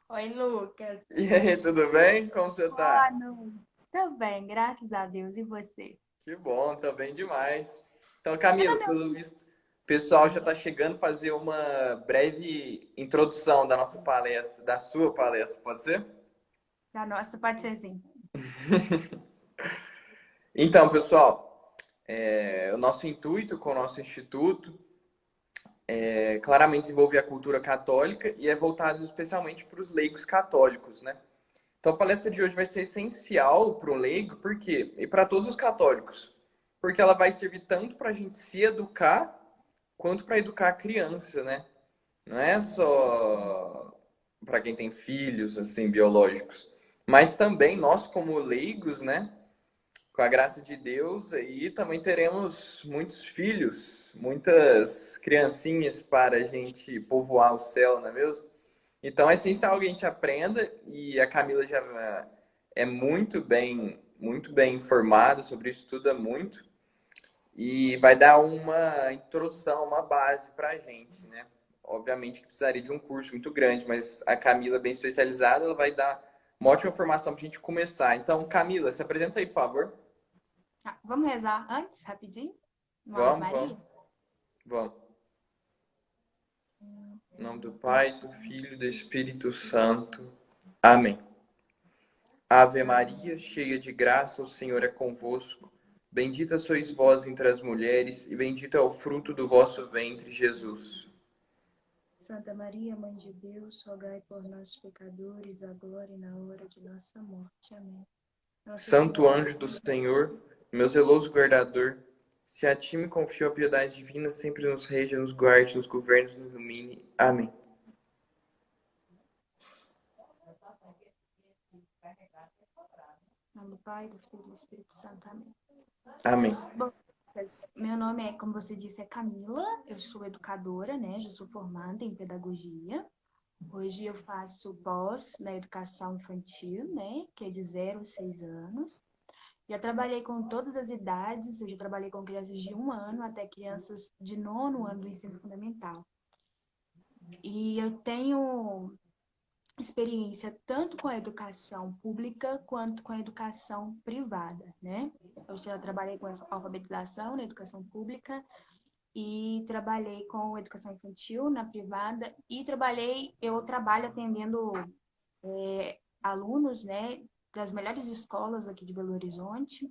Oi, Lucas. E aí, tudo bem? Como você Boa tá? noite. Estou bem, graças a Deus. E você? Que bom, tá bem demais. Então, Você tá Camila, me pelo ouvindo? visto, o pessoal já está chegando a fazer uma breve introdução da nossa palestra, da sua palestra, pode ser? Da nossa, pode ser sim. Então, pessoal, o nosso intuito com o nosso instituto é claramente desenvolver a cultura católica e é voltado especialmente para os leigos católicos, né? Então, a palestra de hoje vai ser essencial para o leigo, por quê? E para todos os católicos, porque ela vai servir tanto para a gente se educar, quanto para educar a criança, né? Não é só para quem tem filhos, assim, biológicos, mas também nós, como leigos, né? Com a graça de Deus, aí também teremos muitos filhos, muitas criancinhas para a gente povoar o céu, não é mesmo? Então é essencial que a gente aprenda e a Camila já é muito bem informada sobre isso, estuda muito e vai dar uma introdução, uma base para a gente, né? Obviamente que precisaria de um curso muito grande, mas a Camila, bem especializada, ela vai dar uma ótima formação para a gente começar. Então, Camila, se apresenta aí, por favor. Vamos rezar antes, rapidinho? Uma Ave Vamos, Maria? vamos, vamos. Em nome do Pai, do Filho e do Espírito Santo. Amém. Ave Maria, cheia de graça, o Senhor é convosco. Bendita sois vós entre as mulheres, e bendito é o fruto do vosso ventre, Jesus. Santa Maria, Mãe de Deus, rogai por nós, pecadores, agora e na hora de nossa morte. Amém. Nossa Santo Senhora, anjo do Senhor, meu zeloso guardador, se a ti me confio a piedade divina, sempre nos reja, nos guarde, nos governe, nos ilumine. Amém. em nome do Pai, do Filho e do Espírito Santo. Amém. Amém. Bom, Lucas, meu nome é, como você disse, é Camila. Eu sou educadora, né? Já sou formada em pedagogia. Hoje eu faço pós na educação infantil, né, que é de 0 a 6 anos. Já trabalhei com todas as idades, eu já trabalhei com crianças de 1 ano até crianças de 9º ano do ensino fundamental. E eu tenho experiência tanto com a educação pública quanto com a educação privada, né? Eu já trabalhei com alfabetização na educação pública e trabalhei com educação infantil na privada e eu trabalho atendendo alunos, né, das melhores escolas aqui de Belo Horizonte,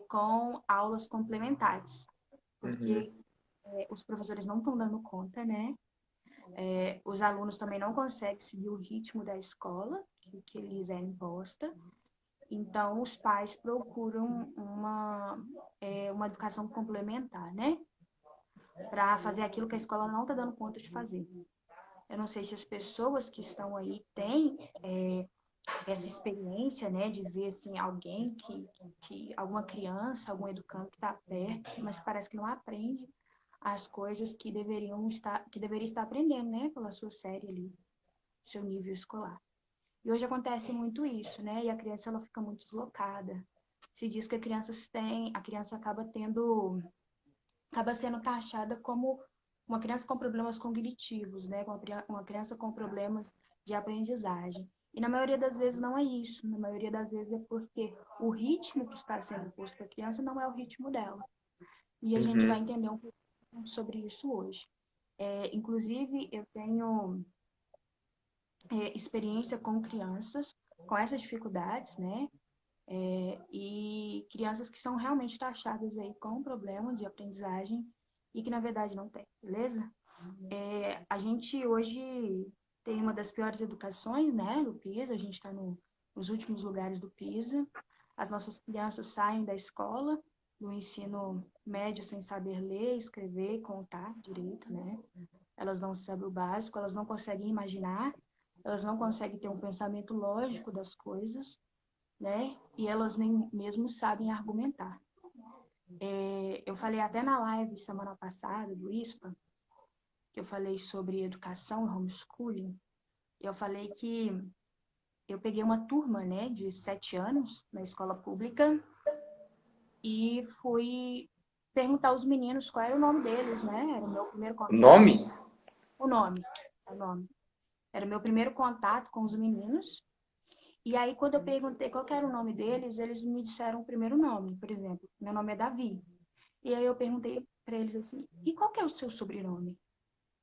com aulas complementares, Uhum. porque os professores não estão dando conta, né? Os alunos também não conseguem seguir o ritmo da escola que lhes é imposta. Então, os pais procuram uma educação complementar, né? Para fazer aquilo que a escola não está dando conta de fazer. Eu não sei se as pessoas que estão aí têm essa experiência, né, de ver assim alguém que alguma criança, algum educando que está perto, mas parece que não aprende as coisas que deveria estar aprendendo, né, pela sua série ali, seu nível escolar. E hoje acontece muito isso, né? E a criança ela fica muito deslocada. Se diz que a criança acaba sendo taxada como uma criança com problemas cognitivos, né? Uma criança com problemas de aprendizagem. E na maioria das vezes não é isso. Na maioria das vezes é porque o ritmo que está sendo posto para a criança não é o ritmo dela. E a gente vai Uhum. entender um pouco sobre isso hoje. Inclusive, eu tenho experiência com crianças com essas dificuldades, né? E crianças que são realmente taxadas aí com problema de aprendizagem e que na verdade não tem, beleza? A gente hoje tem uma das piores educações, né, do PISA, a gente está nos últimos lugares do PISA. As nossas crianças saem da escola, do ensino médio, sem saber ler, escrever, contar direito, né? Elas não sabem o básico, elas não conseguem imaginar, elas não conseguem ter um pensamento lógico das coisas, né? E elas nem mesmo sabem argumentar. Eu falei até na live semana passada do ISPA, que eu falei sobre educação e homeschooling, eu falei que eu peguei uma turma, né, de 7 anos na escola pública e fui perguntar aos meninos qual era o nome deles, né? Era o meu primeiro O contato. nome? O nome, o nome. Era o meu primeiro contato com os meninos. E aí, quando eu perguntei qual que era o nome deles, eles me disseram o primeiro nome. Por exemplo, meu nome é Davi. E aí eu perguntei para eles assim, e qual que é o seu sobrenome?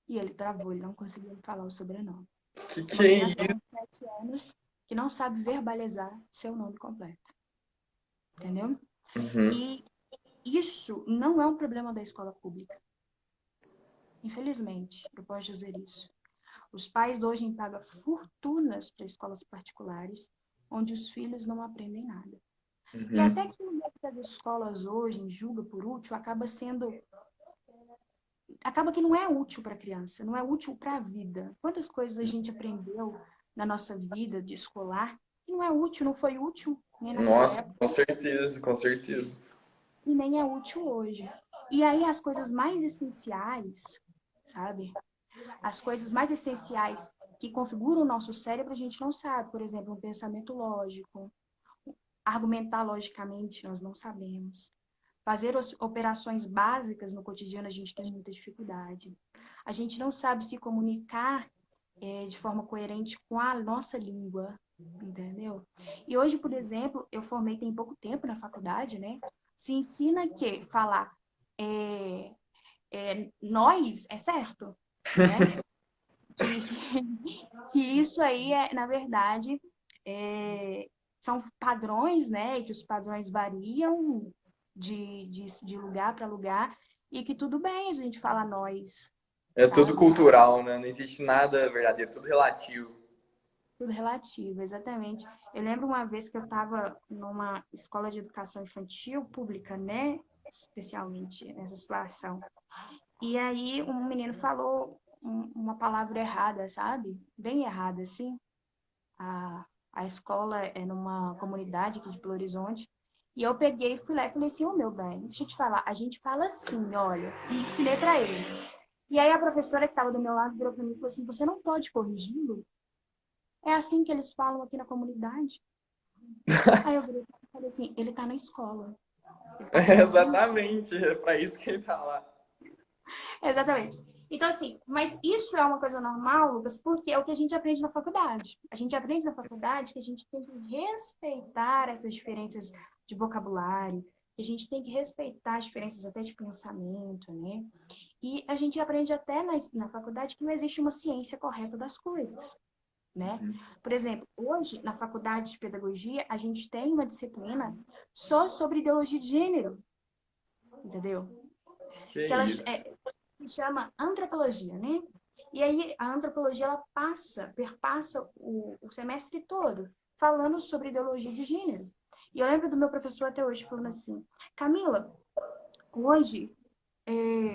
E ele travou, ele não conseguia me falar o sobrenome. Que Uma é criança isso? com 7 anos que não sabe verbalizar seu nome completo. Entendeu? Uhum. E isso não é um problema da escola pública. Infelizmente, eu posso dizer isso. Os pais hoje pagam fortunas para escolas particulares, onde os filhos não aprendem nada. E até Uhum. que o que as escolas hoje julga por útil, acaba que não é útil para a criança, não é útil para a vida. Quantas coisas a gente aprendeu na nossa vida de escolar que não é útil, não foi útil nem naquela Nossa, época com certeza, com certeza. e nem é útil hoje. E aí as coisas mais essenciais, sabe? As coisas mais essenciais que configuram o nosso cérebro, a gente não sabe. Por exemplo, um pensamento lógico, argumentar logicamente, nós não sabemos. Fazer operações básicas no cotidiano, a gente tem muita dificuldade. A gente não sabe se comunicar de forma coerente com a nossa língua, entendeu? E hoje, por exemplo, eu formei tem pouco tempo na faculdade, né? Se ensina que falar nós é certo, né? Que, que isso aí é, na verdade, é, são padrões, né? E que os padrões variam de lugar para lugar e que tudo bem a gente falar nós, É tudo sabe? cultural, né? Não existe nada verdadeiro, tudo relativo. Tudo relativo, exatamente. Eu lembro uma vez que eu estava numa escola de educação infantil pública, né? Especialmente nessa situação. E aí um menino falou uma palavra errada, sabe? Bem errada, assim. A escola é numa comunidade aqui de Belo Horizonte. E eu peguei, fui lá e falei assim, ô meu bem, deixa eu te falar, a gente fala assim, olha, e ensinei para ele. E aí a professora que estava do meu lado virou para mim e falou assim, você não pode corrigi-lo? É assim que eles falam aqui na comunidade. Aí eu virei e falei assim, ele tá na escola. Ele tá É, aprendendo. exatamente, é para isso que ele tá lá. Exatamente. Então, assim, mas isso é uma coisa normal, Lucas, porque é o que a gente aprende na faculdade. A gente aprende na faculdade que a gente tem que respeitar essas diferenças de vocabulário, que a gente tem que respeitar as diferenças até de pensamento, né? E a gente aprende até na faculdade que não existe uma ciência correta das coisas, né? Por exemplo, hoje, na faculdade de pedagogia, a gente tem uma disciplina só sobre ideologia de gênero, entendeu? Que Que ela isso. se chama antropologia, né? E aí a antropologia ela perpassa o semestre todo falando sobre ideologia de gênero. E eu lembro do meu professor até hoje falando assim, Camila, hoje,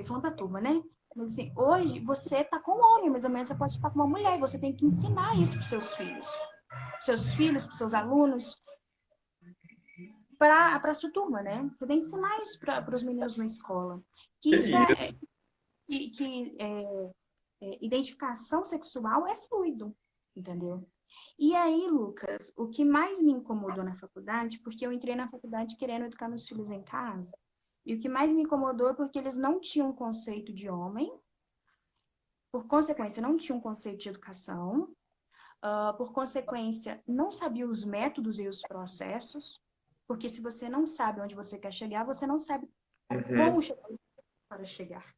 falando pra turma, né? Mas assim, hoje você tá com um homem, mas amanhã você pode estar com uma mulher, e você tem que ensinar isso para seus filhos, para seus alunos, para a sua turma, né? Você tem que ensinar isso para os meninos na escola. Que Que isso isso. identificação sexual é fluido, entendeu? E aí, Lucas, o que mais me incomodou na faculdade, porque eu entrei na faculdade querendo educar meus filhos em casa, e o que mais me incomodou é porque eles não tinham conceito de homem, por consequência, não tinham conceito de educação, por consequência, não sabiam os métodos e os processos, porque se você não sabe onde você quer chegar, você não sabe como Uhum. chegar para chegar,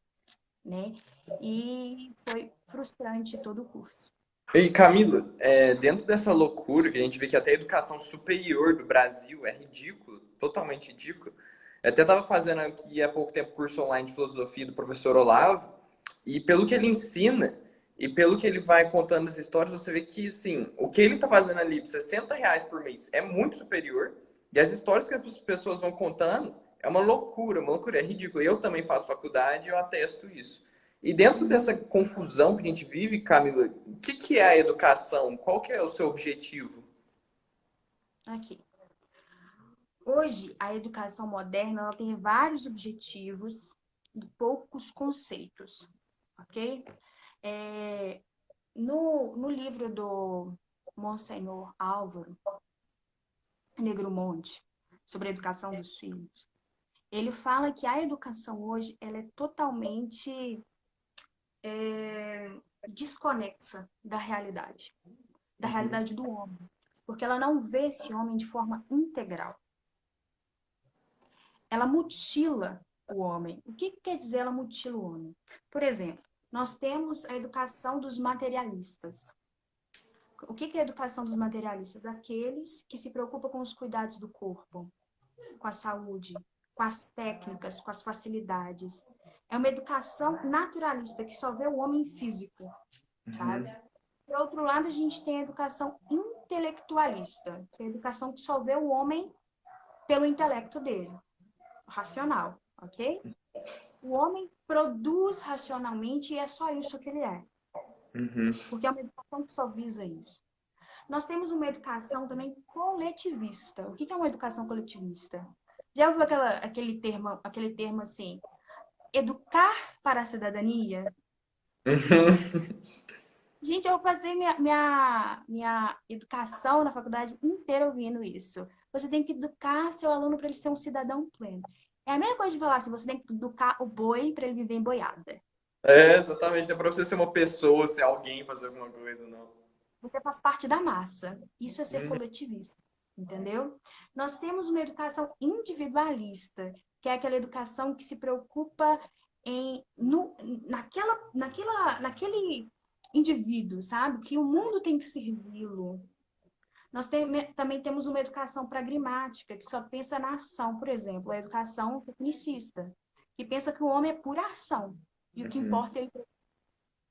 né? E foi frustrante todo o curso. E Camila, dentro dessa loucura que a gente vê que até a educação superior do Brasil é ridículo, totalmente ridículo. Eu até estava fazendo aqui há pouco tempo curso online de filosofia do professor Olavo, e pelo que ele ensina e pelo que ele vai contando as histórias, você vê que, assim, o que ele está fazendo ali por R$ 60 por mês é muito superior, e as histórias que as pessoas vão contando é uma loucura, é ridículo. Eu também faço faculdade e eu atesto isso. E dentro dessa confusão que a gente vive, Camila, o que é a educação? Qual que é o seu objetivo? Aqui. Hoje, a educação moderna ela tem vários objetivos e poucos conceitos, ok? No livro do Monsenhor Álvaro Negromonte, sobre a educação dos filhos, ele fala que a educação hoje ela é totalmente desconexa da realidade do homem, porque ela não vê esse homem de forma integral. Ela mutila o homem. O que quer dizer ela mutila o homem? Por exemplo, nós temos a educação dos materialistas. O que é a educação dos materialistas? Daqueles que se preocupam com os cuidados do corpo, com a saúde, com as técnicas, com as facilidades. É uma educação naturalista que só vê o homem físico, sabe? Por outro lado, a gente tem a educação intelectualista, que é a educação que só vê o homem pelo intelecto dele, racional, ok? O homem produz racionalmente e é só isso que ele é. Porque é uma educação que só visa isso. Nós temos uma educação também coletivista. O que é uma educação coletivista? Já ouviu aquele termo assim, educar para a cidadania? Gente, eu vou fazer minha educação na faculdade inteira ouvindo isso. Você tem que educar seu aluno para ele ser um cidadão pleno. É a mesma coisa de falar assim, você tem que educar o boi para ele viver em boiada. Exatamente. Não é pra você ser uma pessoa, ser alguém, fazer alguma coisa, não. Você faz parte da massa. Isso é ser coletivista, entendeu? Nós temos uma educação individualista, que é aquela educação que se preocupa naquele indivíduo, sabe? Que o mundo tem que servi-lo. Também temos uma educação pragmática, que só pensa na ação, por exemplo, a educação tecnicista, que pensa que o homem é pura ação. E o que importa é ele.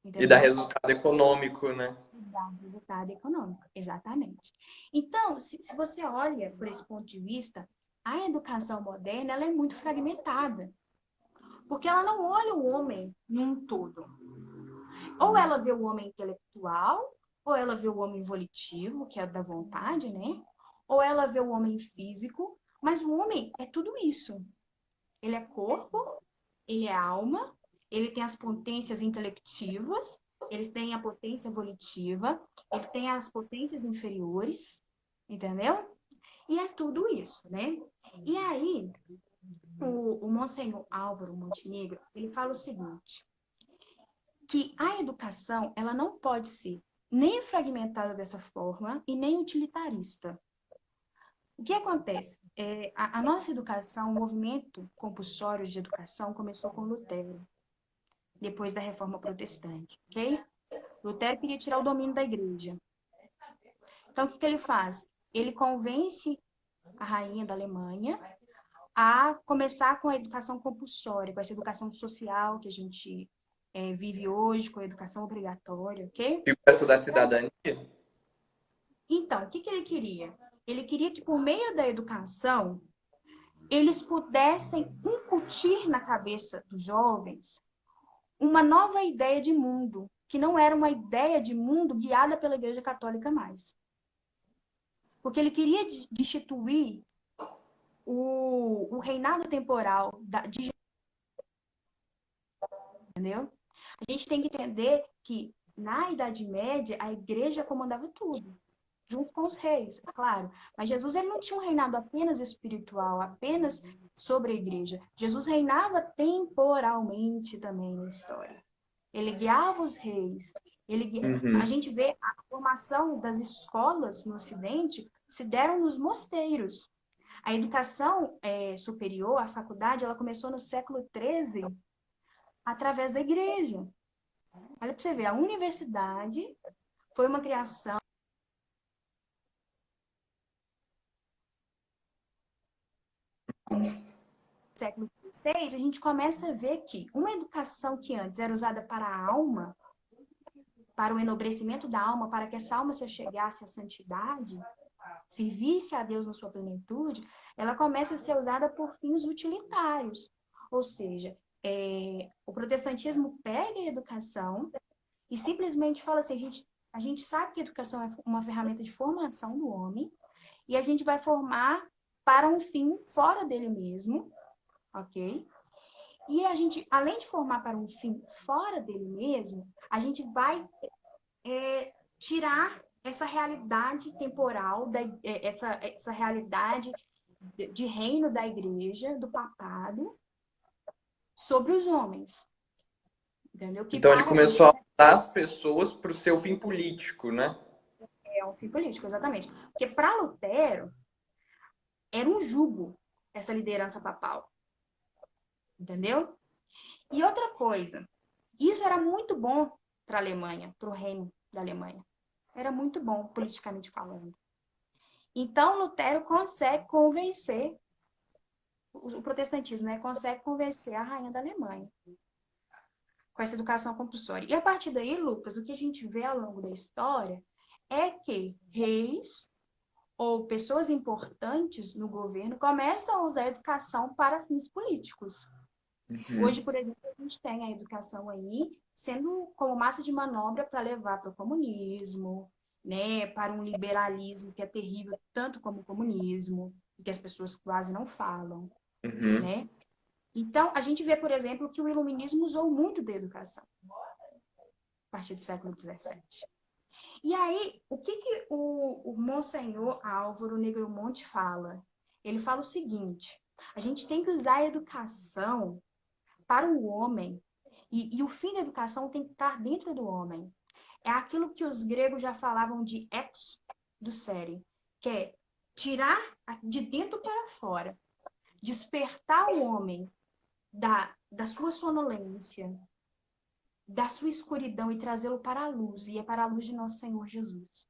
E dá Entendeu? resultado econômico, né? Dá resultado econômico, exatamente. Então, se você olha por esse ponto de vista, a educação moderna ela é muito fragmentada, porque ela não olha o homem num todo. Ou ela vê o homem intelectual, ou ela vê o homem volitivo, que é da vontade, né? Ou ela vê o homem físico, mas o homem é tudo isso. Ele é corpo, ele é alma, ele tem as potências intelectivas, ele tem a potência volitiva, ele tem as potências inferiores, entendeu? E é tudo isso, né? E aí, o Monsenhor Álvaro Montenegro, ele fala o seguinte, que a educação, ela não pode ser nem fragmentada dessa forma e nem utilitarista. O que acontece? A nossa educação, o movimento compulsório de educação começou com Lutero, depois da Reforma Protestante, ok? Lutero queria tirar o domínio da igreja. Então, o que ele faz? Ele convence a rainha da Alemanha a começar com a educação compulsória, com essa educação social que a gente vive hoje, com a educação obrigatória, ok? Tipo essa da cidadania. Então, o que ele queria? Ele queria que, por meio da educação, eles pudessem incutir na cabeça dos jovens uma nova ideia de mundo, que não era uma ideia de mundo guiada pela Igreja Católica mais. Porque ele queria destituir o reinado temporal de Jesus, entendeu? A gente tem que entender que, na Idade Média, a Igreja comandava tudo, junto com os reis, é claro. Mas Jesus ele não tinha um reinado apenas espiritual, apenas sobre a Igreja. Jesus reinava temporalmente também na história. Ele guiava os reis. A gente vê a formação das escolas no Ocidente se deram nos mosteiros. A educação superior, a faculdade, ela começou no século XIII através da igreja. Olha para você ver, a universidade foi uma criação do século XVI. A gente começa a ver que uma educação que antes era usada para a alma, para o enobrecimento da alma, para que essa alma se chegasse à santidade, servisse a Deus na sua plenitude, ela começa a ser usada por fins utilitários. Ou seja, o protestantismo pega a educação e simplesmente fala assim, a gente sabe que a educação é uma ferramenta de formação do homem e a gente vai formar para um fim fora dele mesmo, ok? E a gente, além de formar para um fim fora dele mesmo, a gente vai tirar essa realidade temporal, essa realidade de reino da igreja, do papado, sobre os homens. entendeu? Que Então ele para ele começou a dar as pessoas para o seu fim político, né? é um fim político, exatamente. Porque para Lutero era um jugo essa liderança papal, entendeu? E outra coisa, isso era muito bom para a Alemanha, para o reino da Alemanha. Era muito bom, politicamente falando. Então, Lutero consegue convencer, o protestantismo, né? Consegue convencer a rainha da Alemanha com essa educação compulsória. E a partir daí, Lucas, o que a gente vê ao longo da história é que reis ou pessoas importantes no governo começam a usar a educação para fins políticos. Uhum. Hoje, por exemplo, a gente tem a educação aí sendo como massa de manobra para levar para o comunismo, né, para um liberalismo que é terrível tanto como o comunismo, e que as pessoas quase não falam, Uhum. né? Então, a gente vê, por exemplo, que o iluminismo usou muito da educação a partir do século XVII. E aí, o que o Monsenhor Álvaro Negromonte fala? Ele fala o seguinte: a gente tem que usar a educação para o homem, e o fim da educação tem que estar dentro do homem. É aquilo que os gregos já falavam de ex do série, que é tirar de dentro para fora, despertar o homem da sua sonolência, da sua escuridão e trazê-lo para a luz, e é para a luz de nosso Senhor Jesus.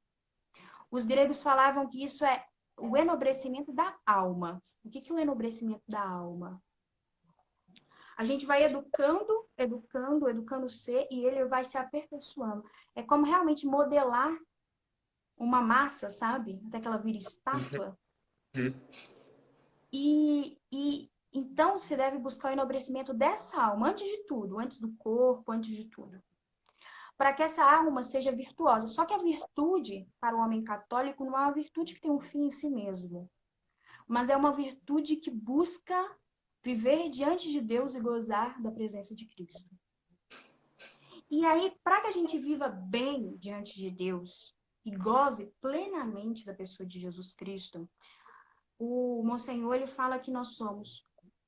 Os gregos falavam que isso é o enobrecimento da alma. O que é o enobrecimento da alma? A gente vai educando o ser e ele vai se aperfeiçoando. É como realmente modelar uma massa, sabe? Até que ela vira estátua. Uhum. E então se deve buscar o enobrecimento dessa alma, antes de tudo, antes do corpo, antes de tudo. Para que essa alma seja virtuosa. Só que a virtude, para o homem católico, não é uma virtude que tem um fim em si mesmo, mas é uma virtude que busca viver diante de Deus e gozar da presença de Cristo. E aí, para que a gente viva bem diante de Deus e goze plenamente da pessoa de Jesus Cristo, o Monsenhor ele fala que nós somos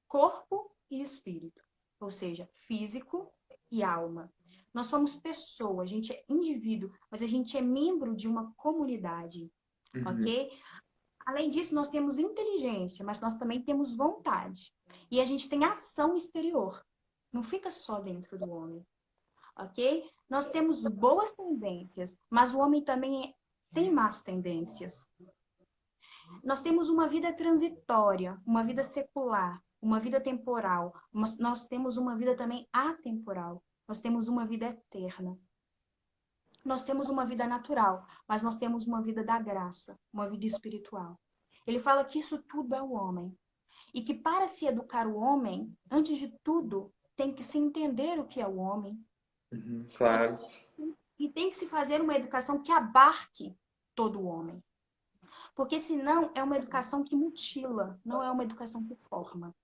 corpo e espírito, ou seja, físico e alma. Nós somos pessoa, a gente é indivíduo, mas a gente é membro de uma comunidade, Uhum. ok? Além disso, nós temos inteligência, mas nós também temos vontade. E a gente tem ação exterior. Não fica só dentro do homem, ok? Nós temos boas tendências, mas o homem também tem más tendências. Nós temos uma vida transitória, uma vida secular, uma vida temporal, mas nós temos uma vida também atemporal. Nós temos uma vida eterna. Nós temos uma vida natural, mas nós temos uma vida da graça, uma vida espiritual. Ele fala que isso tudo é o homem. E que para se educar o homem, antes de tudo, tem que se entender o que é o homem. Uhum. E, Claro. e tem que se fazer uma educação que abarque todo o homem. Porque senão é uma educação que mutila, não é uma educação que forma.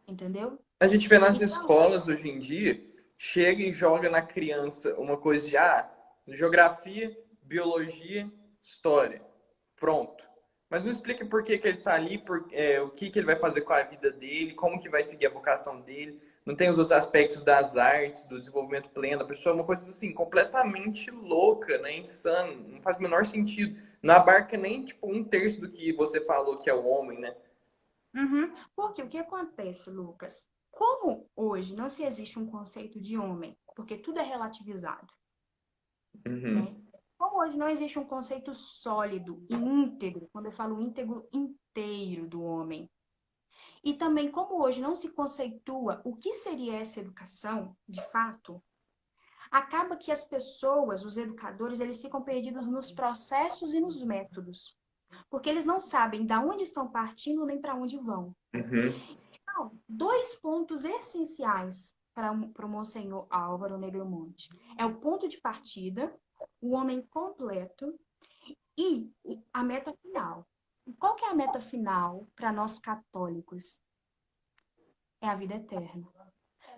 Entendeu? A gente vê nas Então, escolas hoje em dia, chega e joga na criança uma coisa de geografia, biologia, história. Pronto. Mas não explica por que que ele está ali, o que que ele vai fazer com a vida dele, como que vai seguir a vocação dele. Não tem os outros aspectos das artes, do desenvolvimento pleno da pessoa, é uma coisa assim, completamente louca, né? Insano, não faz o menor sentido. Não abarca nem, tipo, um terço do que você falou que é o homem, né? porque o que acontece, Lucas? Como hoje não se existe um conceito de homem, porque tudo é relativizado, Uhum. né? Como hoje não existe um conceito sólido e íntegro, quando eu falo íntegro, inteiro do homem. E também como hoje não se conceitua o que seria essa educação, de fato, acaba que as pessoas, os educadores, eles ficam perdidos nos processos e nos métodos, porque eles não sabem de onde estão partindo nem para onde vão. Uhum. Então, dois pontos essenciais para o Monsenhor Álvaro Negromonte. É o ponto de partida, o homem completo e a meta final. E qual que é a meta final para nós católicos? É a vida eterna,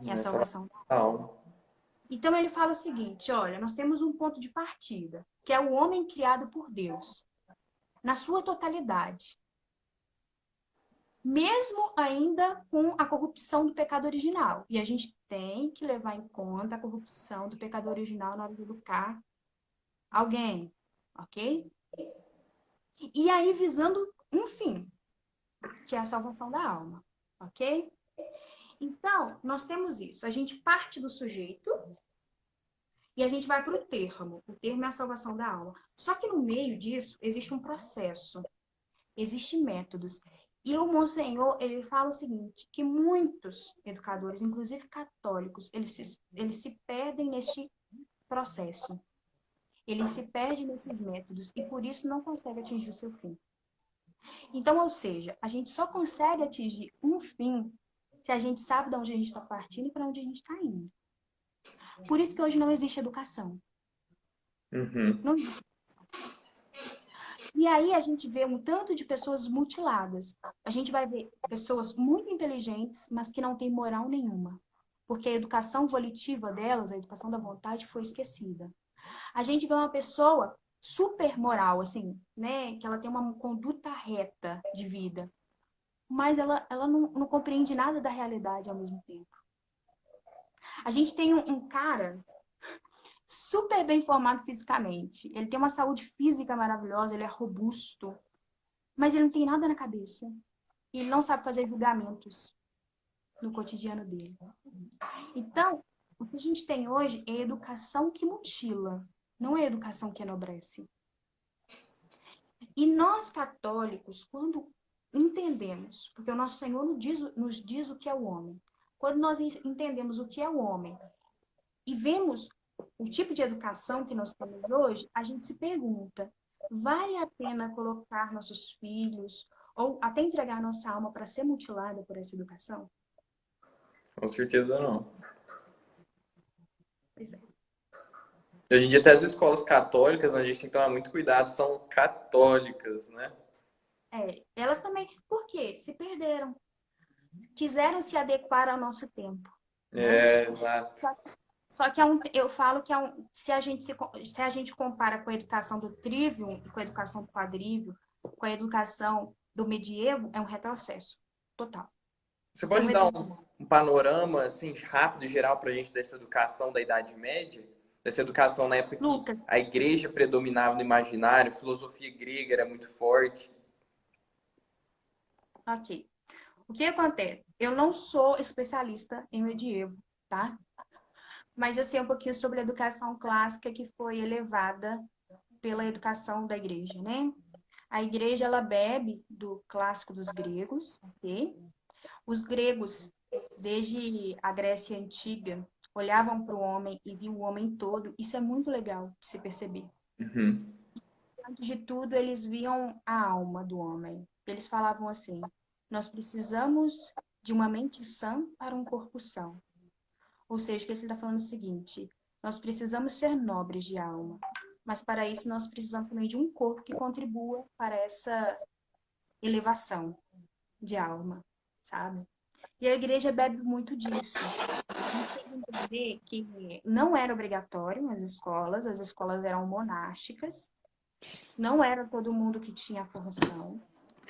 é a Essa salvação. alma. Então ele fala o seguinte, olha, nós temos um ponto de partida, que é o homem criado por Deus, na sua totalidade. mesmo ainda com a corrupção do pecado original. E a gente tem que levar em conta a corrupção do pecado original na hora de educar alguém, ok? E aí visando um fim, que é a salvação da alma, ok? Então, nós temos isso. A gente parte do sujeito e a gente vai para o termo. O termo é a salvação da alma. Só que no meio disso existe um processo, existem métodos. E o Monsenhor, ele fala o seguinte, que muitos educadores, inclusive católicos, eles se perdem neste processo. Eles se perdem nesses métodos e por isso não conseguem atingir o seu fim. Então, ou seja, a gente só consegue atingir um fim se a gente sabe de onde a gente está partindo e para onde a gente está indo. Por isso que hoje não existe educação. Uhum. Não existe. E aí a gente vê um tanto de pessoas mutiladas. A gente vai ver pessoas muito inteligentes, mas que não têm moral nenhuma. Porque a educação volitiva delas, a educação da vontade, foi esquecida. A gente vê uma pessoa super moral, assim, né? Que ela tem uma conduta reta de vida. Mas ela não compreende nada da realidade ao mesmo tempo. A gente tem um cara super bem formado fisicamente. Ele tem uma saúde física maravilhosa, ele é robusto, mas ele não tem nada na cabeça. E ele não sabe fazer julgamentos no cotidiano dele. Então, o que a gente tem hoje é educação que mutila, não é educação que enobrece. E nós católicos, quando entendemos, porque o nosso Senhor nos diz o que é o homem, quando nós entendemos o que é o homem e vemos o tipo de educação que nós temos hoje, a gente se pergunta, vale a pena colocar nossos filhos ou até entregar nossa alma para ser mutilada por essa educação? Com certeza não. Pois é. Hoje em dia, até as escolas católicas, né, a gente tem que tomar muito cuidado, são católicas, né? Elas também, por quê? Se perderam. Quiseram se adequar ao nosso tempo, né? É, exato. Só, só que eu falo que se a gente compara com a educação do trivium, com a educação do quadrívio, com a educação do medievo, é um retrocesso total. Você É um pode dar um panorama, assim, rápido e geral para a gente dessa educação da Idade Média? Dessa educação na época que Lucas, a igreja predominava no imaginário, a filosofia grega era muito forte. ok. O que acontece? Eu não sou especialista em medievo, tá? Mas eu sei um pouquinho sobre a educação clássica que foi elevada pela educação da igreja, né? A igreja, ela bebe do clássico dos gregos, ok? Os gregos, desde a Grécia Antiga, olhavam para o homem e viam o homem todo. Isso é muito legal de se perceber. Uhum. Antes de tudo, eles viam a alma do homem. Eles falavam assim: nós precisamos de uma mente sã para um corpo são. Ou seja, o que ele está falando é o seguinte: nós precisamos ser nobres de alma, mas para isso nós precisamos também de um corpo que contribua para essa elevação de alma, sabe? E a igreja bebe muito disso. A gente tem que entender que não era obrigatório as escolas eram monásticas, não era todo mundo que tinha a formação.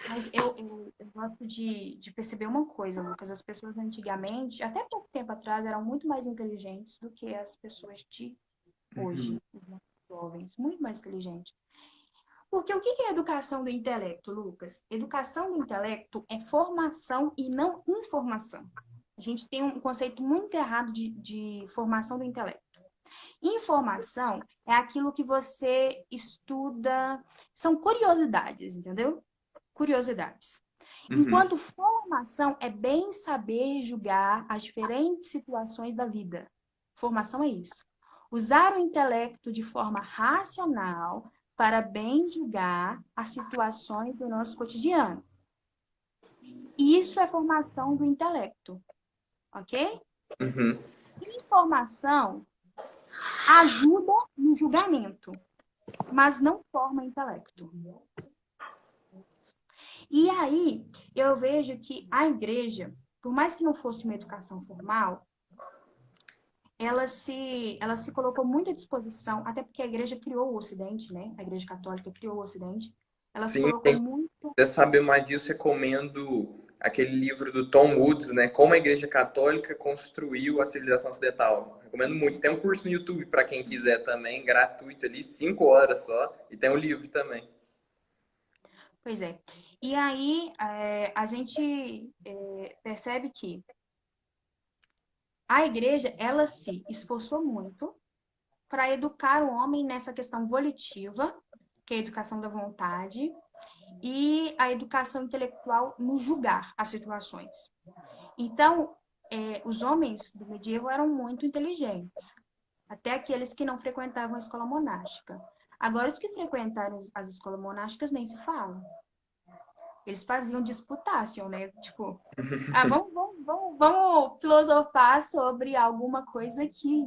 Mas eu gosto de perceber uma coisa, Lucas. As pessoas antigamente, até pouco tempo atrás, eram muito mais inteligentes do que as pessoas de hoje, os nossos jovens, muito mais inteligentes. Porque o que é educação do intelecto, Lucas? Educação do intelecto é formação e não informação. A gente tem um conceito muito errado de formação do intelecto. Informação é aquilo que você estuda, são curiosidades, entendeu? Curiosidades. Uhum. Enquanto formação é bem saber julgar as diferentes situações da vida. Formação é isso. Usar o intelecto de forma racional para bem julgar as situações do nosso cotidiano. Isso é formação do intelecto, ok? Uhum. Informação ajuda no julgamento, mas não forma intelecto. E aí, eu vejo que a igreja, por mais que não fosse uma educação formal, ela se colocou muito à disposição, até porque a igreja criou o Ocidente, né? A igreja católica criou o Ocidente. Ela se Sim, colocou muito. quiser saber mais disso, recomendo aquele livro do Tom Woods, né? Como a Igreja Católica construiu a civilização ocidental. Recomendo muito. Tem um curso no YouTube para quem quiser também, gratuito ali, 5 horas só. E tem um livro também. Pois é. E aí a gente percebe que a igreja, ela se esforçou muito para educar o homem nessa questão volitiva, que é a educação da vontade, e a educação intelectual no julgar as situações. Então, os homens do medievo eram muito inteligentes, até aqueles que não frequentavam a escola monástica. Agora, os que frequentaram as escolas monásticas nem se falam. Eles faziam disputação, né? Tipo, vamos filosofar sobre alguma coisa que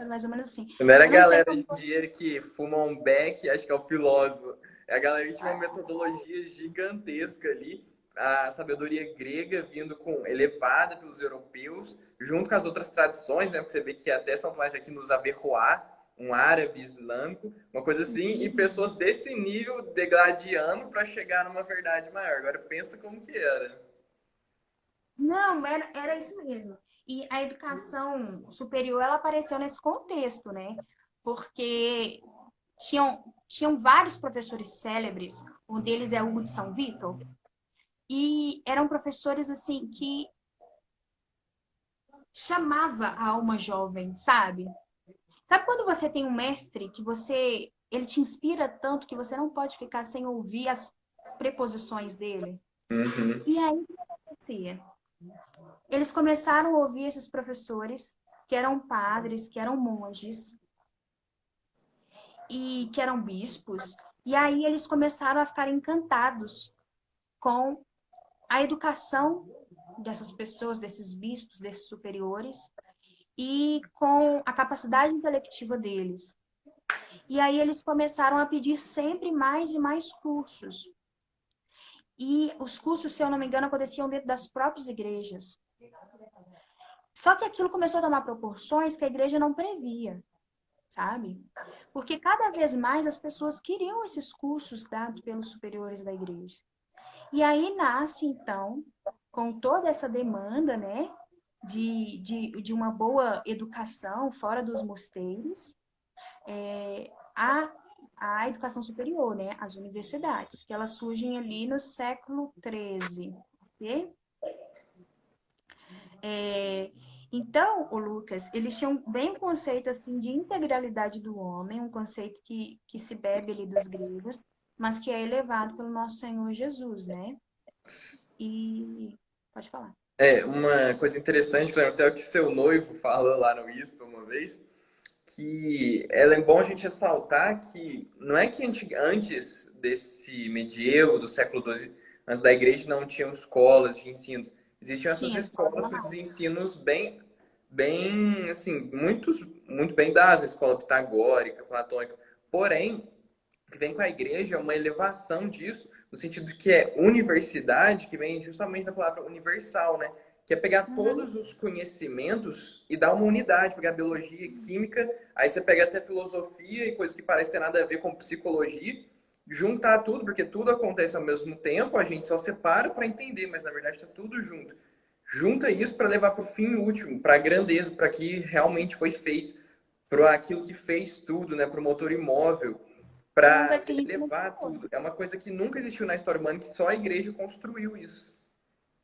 é mais ou menos assim. Não era a Eu não sei galera como. de dinheiro que fuma um beck, acho que é o filósofo. É a galera que tinha uma metodologia gigantesca ali, a sabedoria grega vindo com elevada pelos europeus, junto com as outras tradições, né? Porque você vê que até São Tomás de Aquino usa Averroá, um árabe islâmico, uma coisa assim, e pessoas desse nível degladiando para chegar numa verdade maior. Agora pensa como que era. Não, era isso mesmo. E a educação superior, ela apareceu nesse contexto, né? Porque tinham vários professores célebres, um deles é Hugo de São Vitor, e eram professores, assim, que chamava a alma jovem, sabe? Sabe quando você tem um mestre que ele te inspira tanto que você não pode ficar sem ouvir as preposições dele? Uhum. E aí, o que acontecia? Eles começaram a ouvir esses professores, que eram padres, que eram monges e que eram bispos, e aí eles começaram a ficar encantados com a educação dessas pessoas, desses bispos, desses superiores, e com a capacidade intelectiva deles. E aí eles começaram a pedir sempre mais e mais cursos. E os cursos, se eu não me engano, aconteciam dentro das próprias igrejas. Só que aquilo começou a tomar proporções que a igreja não previa, sabe? Porque cada vez mais as pessoas queriam esses cursos dados pelos superiores da igreja. E aí nasce, então, com toda essa demanda, né, de uma boa educação fora dos mosteiros, a educação superior, né, as universidades, que elas surgem ali no século XIII, ok? Então, o Lucas, eles tinham bem um conceito assim de integralidade do homem, um conceito que se bebe ali dos gregos, mas que é elevado pelo nosso Senhor Jesus, né? E pode falar. É, uma coisa interessante, por exemplo, até o que seu noivo falou lá no ISPA uma vez, que é bom a gente ressaltar que não é que antes desse medievo, do século XII, antes da igreja não tinham escolas de ensinos. Existiam essas Tinha as escolas escolas de monásticas. ensinos bem, assim, muito bem dadas, a escola pitagórica, platônica. Porém, o que vem com a igreja é uma elevação disso, no sentido que é universidade, que vem justamente da palavra universal, né? Que é pegar Uhum. todos os conhecimentos e dar uma unidade, pegar biologia, química, aí você pega até filosofia e coisas que parecem ter nada a ver com psicologia, juntar tudo, porque tudo acontece ao mesmo tempo, a gente só separa para entender, mas na verdade está tudo junto. Junta isso para levar para o fim último, para a grandeza, para que realmente foi feito, para aquilo que fez tudo, né? Para o motor imóvel, E é uma para coisa que a gente não levar falou, né? tudo. É uma coisa que nunca existiu na história humana, que só a igreja construiu isso.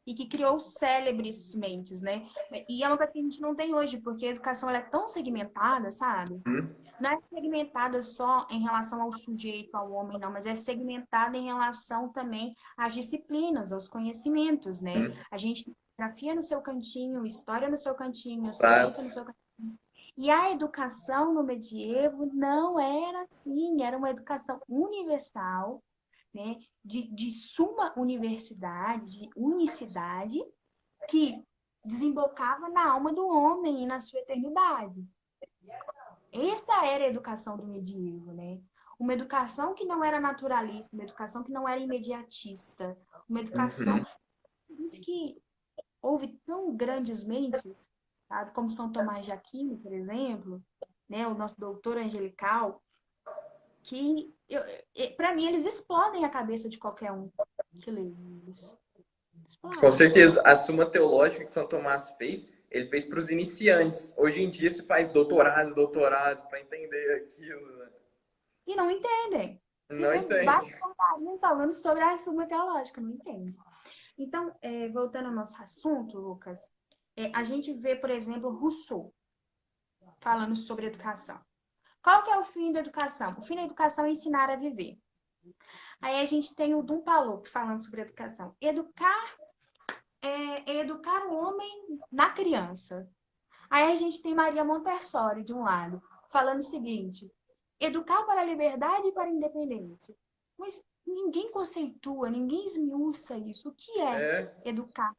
E que criou célebres mentes, né? E é uma coisa que a gente não tem hoje, porque a educação ela é tão segmentada, sabe? Hum? Não é segmentada só em relação ao sujeito, ao homem, não, mas é segmentada em relação também às disciplinas, aos conhecimentos, né? Hum? A gente tem geografia no seu cantinho, história no seu cantinho, ciência no Exato. seu cantinho. E a educação no medievo não era assim, era uma educação universal, né? De suma universidade, de unicidade, que desembocava na alma do homem e na sua eternidade. Essa era a educação do medievo, né? Uma educação que não era naturalista, uma educação que não era imediatista, uma educação. Uhum. Por isso que houve tão grandes mentes, sabe? Como São Tomás de Aquino, por exemplo, né? O nosso doutor angelical, que, para mim, eles explodem a cabeça de qualquer um que lê eles, Com Explode. certeza, a Suma Teológica que São Tomás fez, ele fez para os iniciantes. Hoje em dia se faz doutorados para entender aquilo, né? E não entendem. Não Fica várias entende. porcarias falando sobre a Suma Teológica, não entende. Então, voltando ao nosso assunto, Lucas, a gente vê, por exemplo, Rousseau falando sobre educação. Qual que é o fim da educação? O fim da educação é ensinar a viver. Aí a gente tem o Dumpalop falando sobre educação. Educar é educar o homem na criança. Aí a gente tem Maria Montessori, de um lado, falando o seguinte: educar para a liberdade e para a independência. Mas ninguém conceitua, ninguém esmiuça isso. O que é É, educar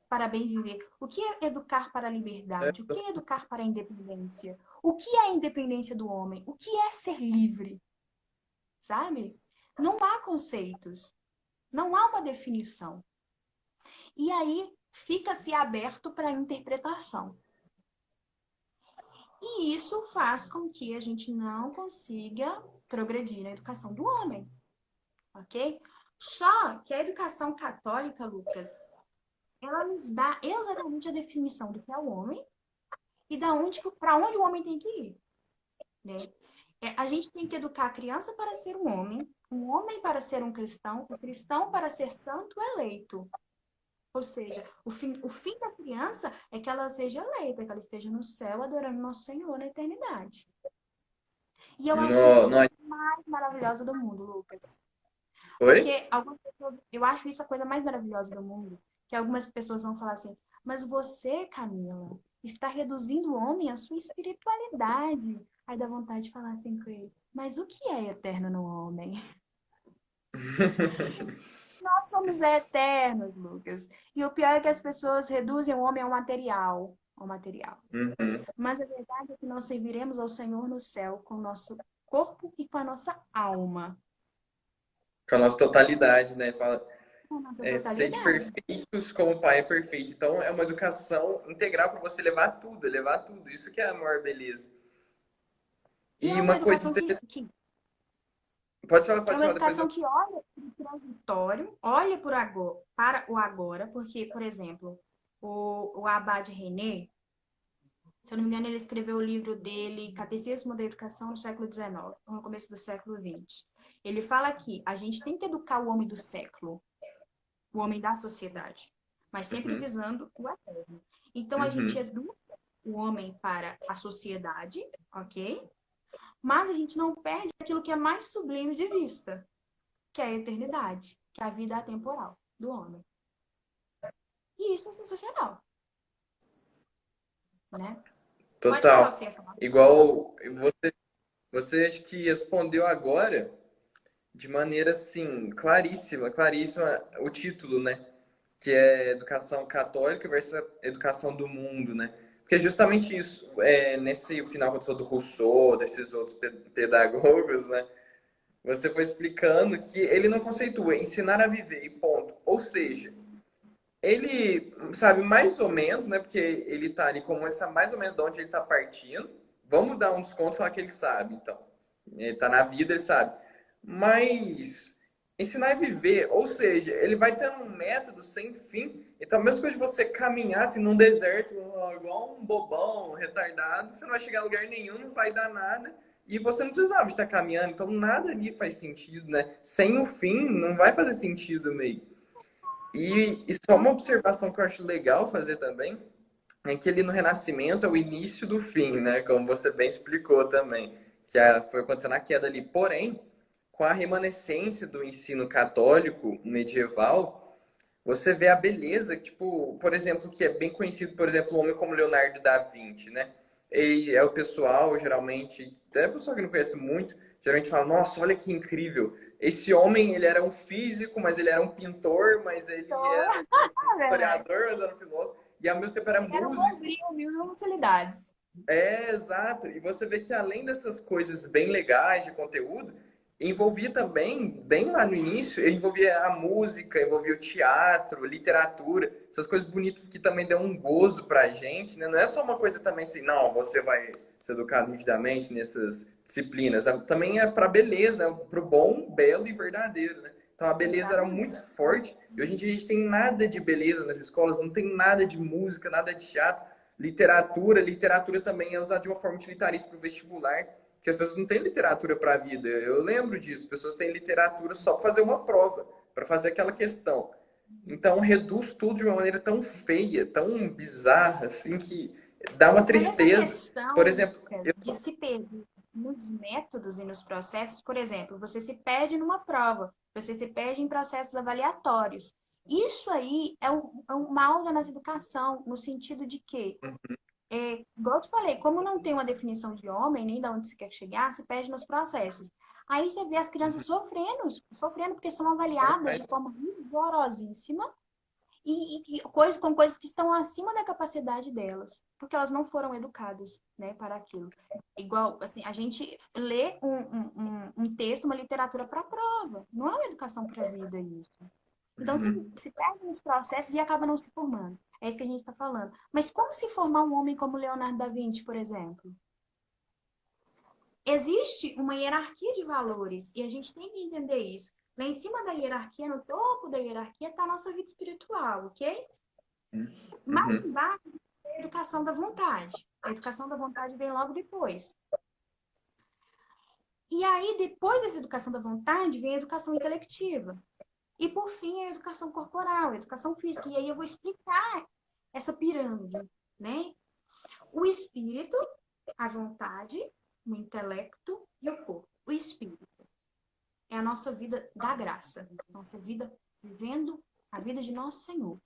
para bem viver? O que é educar para a liberdade? O que é educar para a independência? O que é a independência do homem? O que é ser livre? Sabe? Não há conceitos, não há uma definição. E aí fica-se aberto para a interpretação. E isso faz com que a gente não consiga progredir na educação do homem, ok? Só que a educação católica, Lucas, ela nos dá exatamente a definição do que é o homem e para onde o homem tem que ir, né? A gente tem que educar a criança para ser um homem para ser um cristão para ser santo eleito. Ou seja, o fim da criança é que ela seja eleita, que ela esteja no céu adorando nosso Senhor na eternidade. E eu acho isso não, a não. coisa mais maravilhosa do mundo, Lucas. Oi? Porque algumas pessoas, eu acho isso a coisa mais maravilhosa do mundo, que algumas pessoas vão falar assim, mas você, Camila, está reduzindo o homem à sua espiritualidade. Aí dá vontade de falar assim com ele, mas o que é eterno no homem? Nós somos eternos, Lucas. E o pior é que as pessoas reduzem o homem ao material. Ao material. Uhum. Mas a verdade é que nós serviremos ao Senhor no céu com o nosso corpo e com a nossa alma. Com a nossa totalidade, né? Fala, Com a nossa sede totalidade. perfeitos como o Pai é perfeito. Então, é uma educação integral para você levar tudo, levar tudo. Isso que é a maior beleza. E é E uma uma coisa educação interessante. que é Pode uma falar depois. educação que olha para o transitório, olha por agora, para o agora, porque, por exemplo, o Abade René, se eu não me engano, ele escreveu o livro dele, Catecismo da Educação no século XIX, no começo do século XX. Ele fala que a gente tem que educar o homem do século, o homem da sociedade, mas sempre Uhum, visando o eterno. Então, a gente uhum. educa o homem para a sociedade, ok? Mas a gente não perde aquilo que é mais sublime de vista, que é a eternidade, que é a vida atemporal do homem. E isso é sensacional, né? Pode falar o que Total. você ia falar. Igual você acho que respondeu agora de maneira assim, claríssima, claríssima o título, né? Que é Educação Católica versus Educação do Mundo, né? Porque é justamente isso, nesse final que eu falou do Rousseau, desses outros pedagogos, né? Você foi explicando que ele não conceitua ensinar a viver e ponto. Ou seja, ele sabe mais ou menos, né? Porque ele tá ali como ele sabe mais ou menos de onde ele tá partindo. Vamos dar um desconto e falar que ele sabe, então. Ele tá na vida, ele sabe. Mas ensinar a viver, ou seja, ele vai tendo um método sem fim. Então, a mesma coisa de você caminhar assim, num deserto, igual um bobão, um retardado, você não vai chegar a lugar nenhum, não vai dar nada. E você não precisava estar caminhando, então nada ali faz sentido, né? Sem o fim, não vai fazer sentido meio. E só uma observação que eu acho legal fazer também é que ali no Renascimento é o início do fim, né? Como você bem explicou também, que foi acontecendo a queda ali. Porém, com a remanescência do ensino católico medieval, você vê a beleza, tipo, por exemplo, que é bem conhecido, por exemplo, um homem como Leonardo da Vinci, né? E é o pessoal, geralmente, até a pessoa que não conhece muito, geralmente fala, nossa, olha que incrível. Esse homem, ele era um físico, mas ele era um pintor, mas ele era um É verdade. historiador, mas era um filósofo, e ao mesmo tempo era Era um músico. bombril, mil utilidades. Exato. E você vê que além dessas coisas bem legais de conteúdo, envolvia também, bem lá no início, envolvia a música, envolvia o teatro, literatura, essas coisas bonitas que também dão um gozo pra gente, né? Não é só uma coisa também assim, não, você vai ser educado nitidamente nessas disciplinas. Também é pra beleza, né? Pro bom, belo e verdadeiro, né? Então a beleza era Exatamente. muito forte. E hoje em dia a gente tem nada de beleza nas escolas, não tem nada de música, nada de teatro, literatura. Literatura também é usada de uma forma utilitarista para o vestibular, que as pessoas não têm literatura para a vida. Eu lembro disso, as pessoas têm literatura só para fazer uma prova, para fazer aquela questão. Então reduz tudo de uma maneira tão feia, tão bizarra, assim, que dá uma Mas essa tristeza. Por questão, exemplo, Lucas, de se perder nos métodos e nos processos, por exemplo, você se perde numa prova, você se perde em processos avaliatórios. Isso aí é um mal da nossa educação, no sentido de que, igual eu te falei, como não tem uma definição de homem, nem de onde se quer chegar, se perde nos processos. Aí você vê as crianças sofrendo porque são avaliadas de forma rigorosíssima com coisas que estão acima da capacidade delas, porque elas não foram educadas, né, para aquilo. Igual, assim, a gente lê um texto, uma literatura para prova, não é uma educação para a vida isso. Então, se perde nos processos e acaba não se formando. É isso que a gente está falando. Mas como se formar um homem como Leonardo da Vinci, por exemplo? Existe uma hierarquia de valores e a gente tem que entender isso. Lá em cima da hierarquia, no topo da hierarquia, está a nossa vida espiritual, ok? Mais uhum, embaixo é a educação da vontade. A educação da vontade vem logo depois. E aí, depois dessa educação da vontade, vem a educação intelectiva. E, por fim, a educação corporal, a educação física. E aí eu vou explicar essa pirâmide, né? O espírito, a vontade, o intelecto e o corpo. O espírito é a nossa vida da graça. Nossa vida vivendo a vida de nosso Senhor.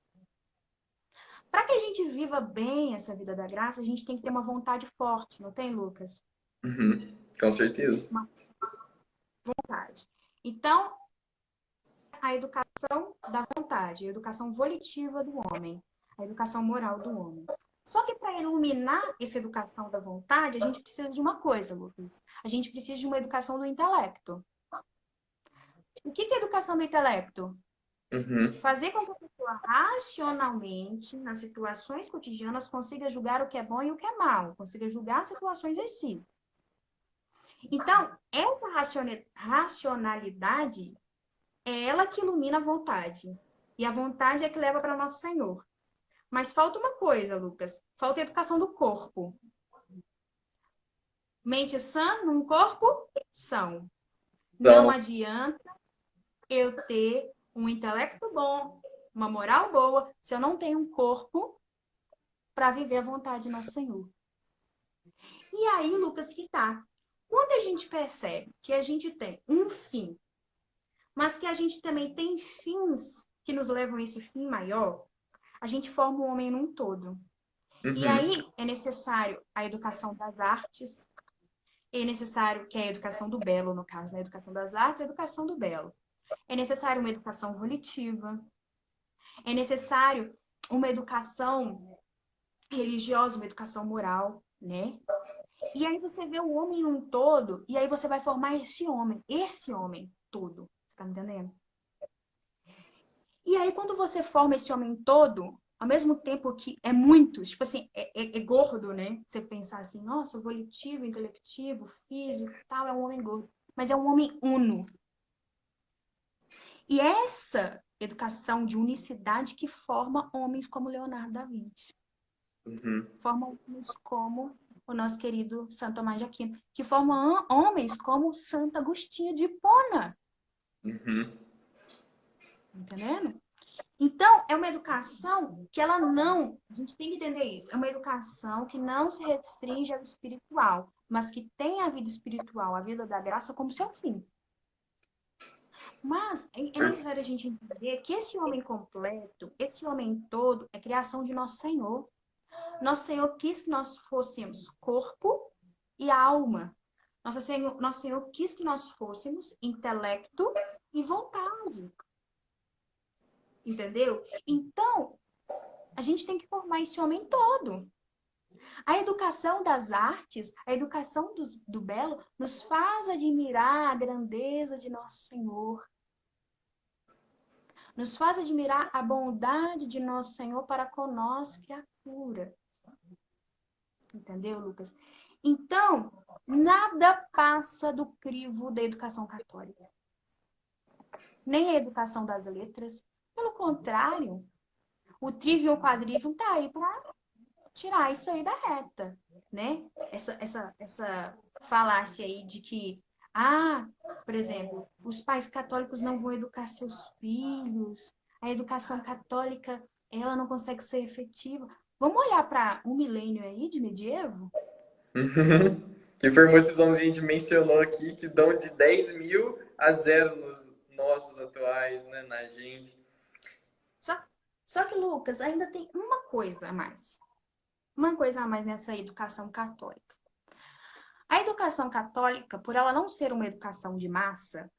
Para que a gente viva bem essa vida da graça, a gente tem que ter uma vontade forte, não tem, Lucas? uhum, com certeza. Uma vontade. Então, a educação da vontade, a educação volitiva do homem, a educação moral do homem. Só que para iluminar essa educação da vontade, a gente precisa de uma coisa, Lucas. A gente precisa de uma educação do intelecto. O que é educação do intelecto? Uhum, Fazer com que a pessoa racionalmente, nas situações cotidianas, consiga julgar o que é bom e o que é mal, consiga julgar as situações em si. Então, essa racionalidade é ela que ilumina a vontade. E a vontade é que leva para nosso Senhor. Mas falta uma coisa, Lucas. Falta a educação do corpo. Mente sã num corpo são. Não então, adianta eu ter um intelecto bom, uma moral boa, se eu não tenho um corpo para viver a vontade de nosso Senhor. E aí, Lucas, que tá. Quando a gente percebe que a gente tem um fim, mas que a gente também tem fins que nos levam a esse fim maior, a gente forma o homem num todo. E uhum, aí é necessário a educação das artes, é necessário que é a educação do belo, no caso, a educação das artes, a educação do belo. É necessário uma educação volitiva, é necessário uma educação religiosa, uma educação moral, né? E aí você vê o homem num todo, e aí você vai formar esse homem todo. Você tá me entendendo? E aí, quando você forma esse homem todo, ao mesmo tempo que é muito, tipo assim, é gordo, né? Você pensar assim, nossa, volitivo, intelectivo, físico, tal, é um homem gordo. Mas é um homem uno. E essa educação de unicidade que forma homens como Leonardo da Vinci. uhum, Forma homens como o nosso querido Santo Tomás de Aquino. Que forma homens como Santo Agostinho de Hipona. uhum, Entendendo? Então, é uma educação que ela não, a gente tem que entender isso, é uma educação que não se restringe ao espiritual, mas que tem a vida espiritual, a vida da graça como seu fim. Mas é necessário a gente entender que esse homem completo, esse homem todo, é criação de nosso Senhor. Nosso Senhor quis que nós fôssemos corpo e alma. Nosso Senhor quis que nós fôssemos intelecto e vontade. Entendeu? Então, a gente tem que formar esse homem todo. A educação das artes, a educação do belo, nos faz admirar a grandeza de nosso Senhor. Nos faz admirar a bondade de nosso Senhor para conosco, criatura. Entendeu, Lucas? Então, nada passa do crivo da educação católica. nem a educação das letras. Pelo contrário, o trivium e o quadrivium tá aí para tirar isso aí da reta, né? Essa falácia aí de que, por exemplo, os pais católicos não vão educar seus filhos, a educação católica, ela não consegue ser efetiva. Vamos olhar para um milênio aí de medievo? Que foi uma decisão que a gente mencionou aqui, que dão de 10 mil a zero nos nossos atuais, né, na gente. Só, só que, Lucas, ainda tem uma coisa a mais. Uma coisa a mais nessa educação católica. A educação católica, por ela não ser uma educação de massa,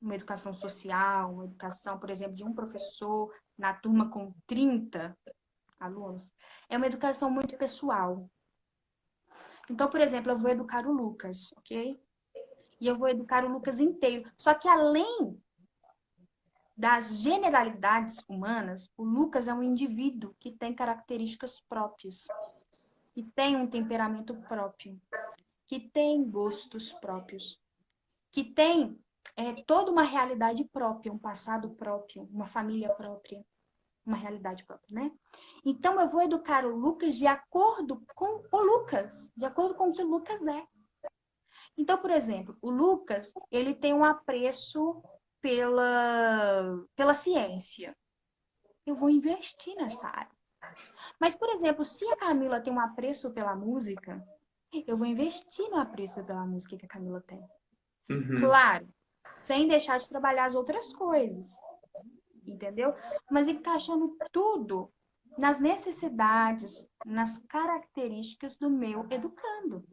uma educação social, uma educação, por exemplo, de um professor na turma com 30 alunos, é uma educação muito pessoal. Então, por exemplo, eu vou educar o Lucas, ok? E eu vou educar o Lucas inteiro. Só que além das generalidades humanas, o Lucas é um indivíduo que tem características próprias, que tem um temperamento próprio, que tem gostos próprios, que tem toda uma realidade própria, um passado próprio, uma família própria, uma realidade própria, né? Então eu vou educar o Lucas de acordo com o Lucas, de acordo com o que o Lucas é. Então, por exemplo, o Lucas, ele tem um apreço pela ciência. Eu vou investir nessa área. Mas, por exemplo, se a Camila tem um apreço pela música, eu vou investir no apreço pela música que a Camila tem. Uhum. Claro, sem deixar de trabalhar as outras coisas, entendeu? Mas encaixando tudo nas necessidades, nas características do meu educando.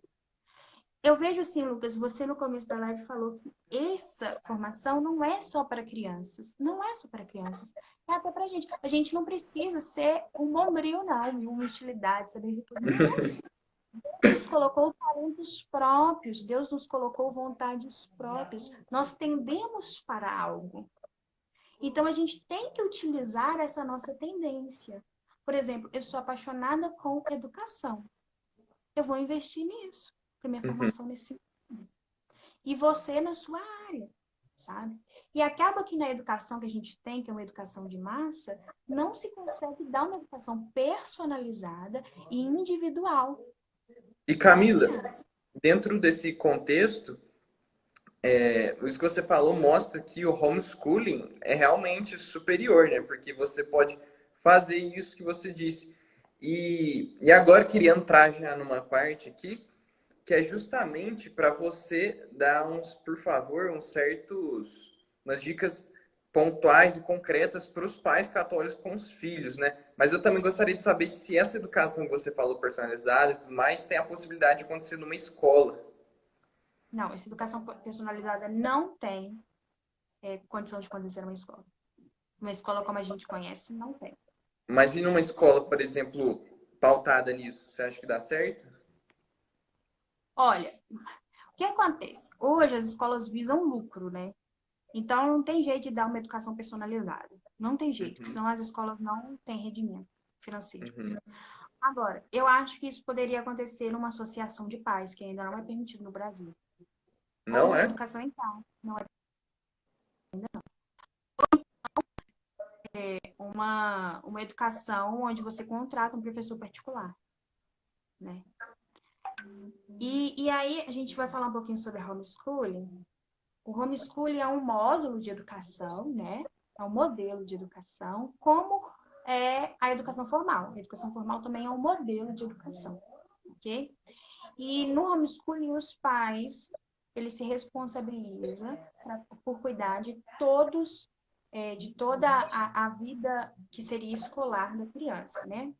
Eu vejo assim, Lucas, você no começo da live falou que essa formação não é só para crianças. Não é só para crianças. É até para a gente. A gente não precisa ser um bombril, não, uma utilidade, saber de tudo. Não. Deus nos colocou talentos próprios, Deus nos colocou vontades próprias. Nós tendemos para algo. Então, a gente tem que utilizar essa nossa tendência. Por exemplo, eu sou apaixonada com educação. Eu vou investir nisso, para minha Uhum. formação nesse sentido. E você na sua área, sabe? E acaba que na educação que a gente tem, que é uma educação de massa, não se consegue dar uma educação personalizada e individual E para a Camila, criança. dentro desse contexto, isso que você falou mostra que o homeschooling é realmente superior, né? Porque você pode fazer isso que você disse. E agora eu queria entrar já numa parte aqui, que é justamente para você dar por favor, umas dicas pontuais e concretas para os pais católicos com os filhos, né? Mas eu também gostaria de saber se essa educação que você falou personalizada e tudo mais tem a possibilidade de acontecer numa escola. Não, essa educação personalizada não tem condição de acontecer numa escola. Uma escola como a gente conhece, não tem. Mas e numa escola, por exemplo, pautada nisso, você acha que dá certo? Olha, o que acontece? Hoje as escolas visam lucro, né? Então não tem jeito de dar uma educação personalizada. Não tem jeito, porque Uhum, senão as escolas não têm rendimento financeiro. uhum. Agora, eu acho que isso poderia acontecer numa associação de pais, que ainda não é permitido no Brasil. Ou Não numa é? educação em casa. Não é uma educação onde você contrata um professor particular, né? E aí a gente vai falar um pouquinho sobre homeschooling. O homeschooling é um módulo de educação, né? É um modelo de educação, como é a educação formal. A educação formal também é um modelo de educação, ok? E no homeschooling, os pais, eles se responsabilizam por cuidar de todos, de toda a vida que seria escolar da criança, né?